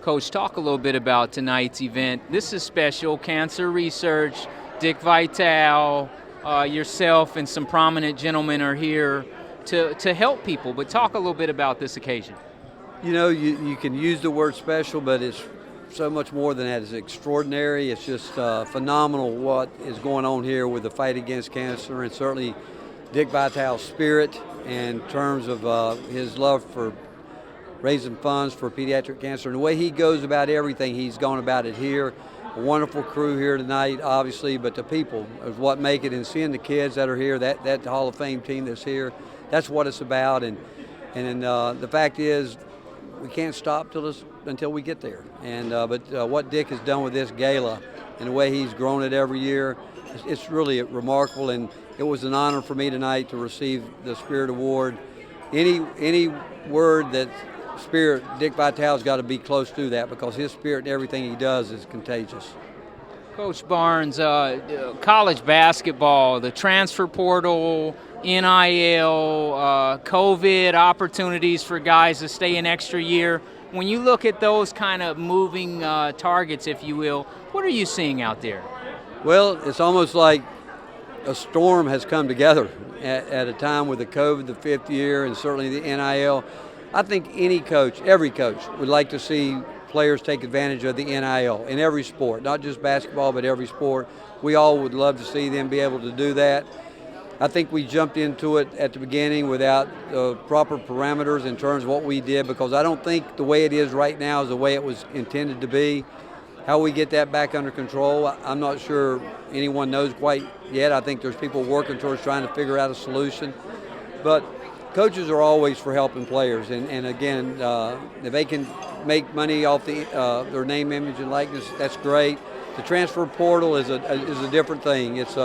Coach, talk a little bit about tonight's event. This is special, cancer research. Dick Vitale, yourself, and some prominent gentlemen are here to help people. But talk a little bit about this occasion. You know, you can use the word special, but it's so much more than that. It's extraordinary. It's just phenomenal what is going on here with the fight against cancer, and certainly Dick Vitale's spirit in terms of his love for raising funds for pediatric cancer, and the way he goes about everything, he's gone about it here. A wonderful crew here tonight, obviously, but the people is what make it, and seeing the kids that are here, that Hall of Fame team that's here, that's what it's about. And the fact is, we can't stop until we get there. And but what Dick has done with this gala and the way he's grown it every year, it's really remarkable. And it was an honor for me tonight to receive the Spirit Award. Any word that Spirit, Dick Vitale's got to be close to that, because his spirit and everything he does is contagious. Coach Barnes, college basketball, the transfer portal, NIL, COVID opportunities for guys to stay an extra year. When you look at those kind of moving targets, if you will, what are you seeing out there? Well, it's almost like a storm has come together at a time with the COVID, the fifth year, and certainly the NIL. I think any coach, every coach, would like to see players take advantage of the NIL in every sport, not just basketball, but every sport. We all would love to see them be able to do that. I think we jumped into it at the beginning without proper parameters in terms of what we did, because I don't think the way it is right now is the way it was intended to be. How we get that back under control, I'm not sure anyone knows quite yet. I think there's people working towards trying to figure out a solution. But coaches are always for helping players, and again, if they can make money off their name, image, and likeness, that's great. The transfer portal is a different thing. It's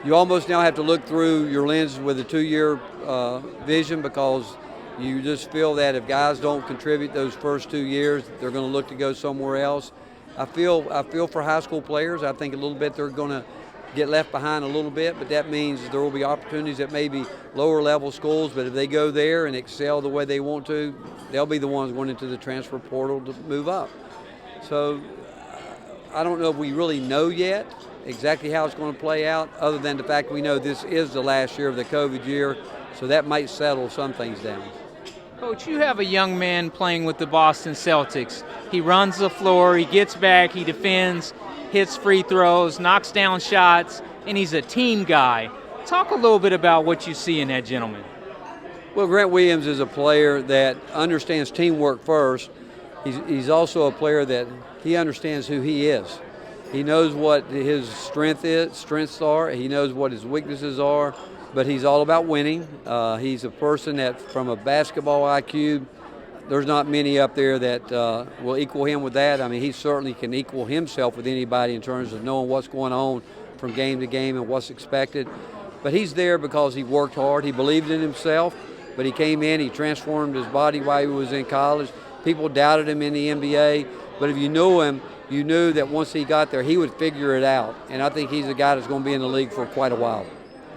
you almost now have to look through your lens with a 2-year vision, because you just feel that if guys don't contribute those first 2 years, they're going to look to go somewhere else. I feel for high school players. I think a little bit they're going to get left behind a little bit, but that means there will be opportunities at maybe lower level schools, but if they go there and excel the way they want to, they'll be the ones going into the transfer portal to move up. So I don't know if we really know yet exactly how it's going to play out, other than the fact we know this is the last year of the COVID year, so that might settle some things down. Coach, you have a young man playing with the Boston Celtics. He runs the floor, he gets back, he defends, hits free throws, knocks down shots, and he's a team guy. Talk a little bit about what you see in that gentleman. Well, Grant Williams is a player that understands teamwork first. He's also a player that he understands who he is. He knows what his strengths are. He knows what his weaknesses are, but he's all about winning. He's a person that, from a basketball IQ, there's not many up there that will equal him with that. I mean, he certainly can equal himself with anybody in terms of knowing what's going on from game to game and what's expected. But he's there because he worked hard. He believed in himself, but he came in, he transformed his body while he was in college. People doubted him in the NBA, but if you knew him, you knew that once he got there, he would figure it out. And I think he's a guy that's going to be in the league for quite a while.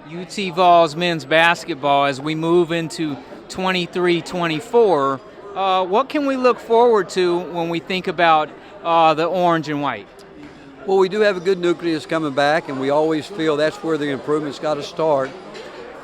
UT Vols men's basketball, as we move into 23-24, what can we look forward to when we think about the orange and white? Well, we do have a good nucleus coming back, and we always feel that's where the improvement's got to start.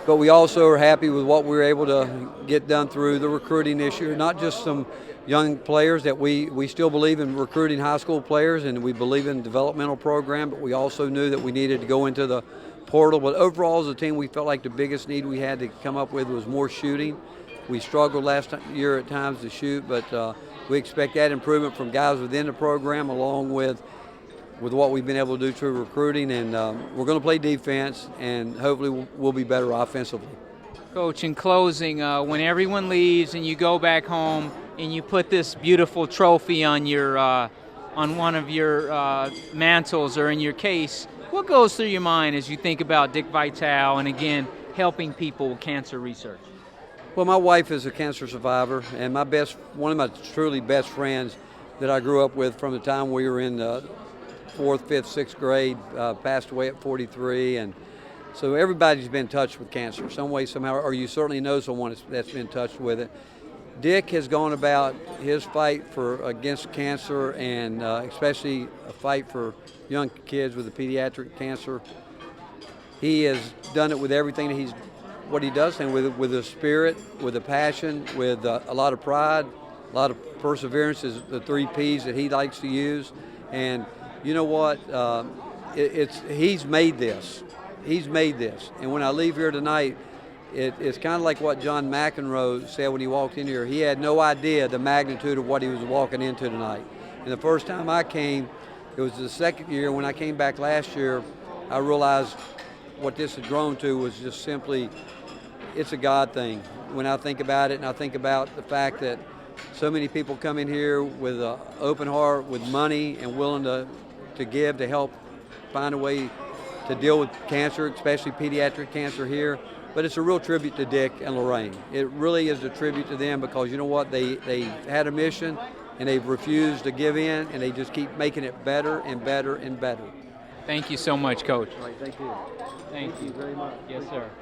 But we also are happy with what we were able to get done through the recruiting issue, not just some young players that we still believe in recruiting high school players, and we believe in the developmental program, but we also knew that we needed to go into the portal. But overall, as a team, we felt like the biggest need we had to come up with was more shooting. We struggled last year at times to shoot, but we expect that improvement from guys within the program, along with what we've been able to do through recruiting. And we're going to play defense, and hopefully we'll be better offensively. Coach, in closing, when everyone leaves and you go back home and you put this beautiful trophy on one of your mantles or in your case, what goes through your mind as you think about Dick Vitale and, again, helping people with cancer research? Well, my wife is a cancer survivor, and one of my truly best friends that I grew up with from the time we were in the 4th, 5th, 6th grade passed away at 43, and so everybody's been touched with cancer some way, somehow, or you certainly know someone that's been touched with it. Dick has gone about his fight against cancer, and especially a fight for young kids with the pediatric cancer. He has done it with everything what he does, and with a spirit, with a passion, with a lot of pride, a lot of perseverance is the 3 P's that he likes to use. And you know what? He's made this. He's made this. And when I leave here tonight, it's kind of like what John McEnroe said when he walked in here. He had no idea the magnitude of what he was walking into tonight. And the first time I came, it was the second year. When I came back last year, I realized what this had grown to was just simply, it's a God thing. When I think about it, and I think about the fact that so many people come in here with an open heart, with money, and willing to give, to help find a way to deal with cancer, especially pediatric cancer here. But it's a real tribute to Dick and Lorraine. It really is a tribute to them, because you know what? They had a mission, and they've refused to give in, and they just keep making it better and better and better. Thank you so much, Coach. All right, thank you. Thank you very much. Yes, sir.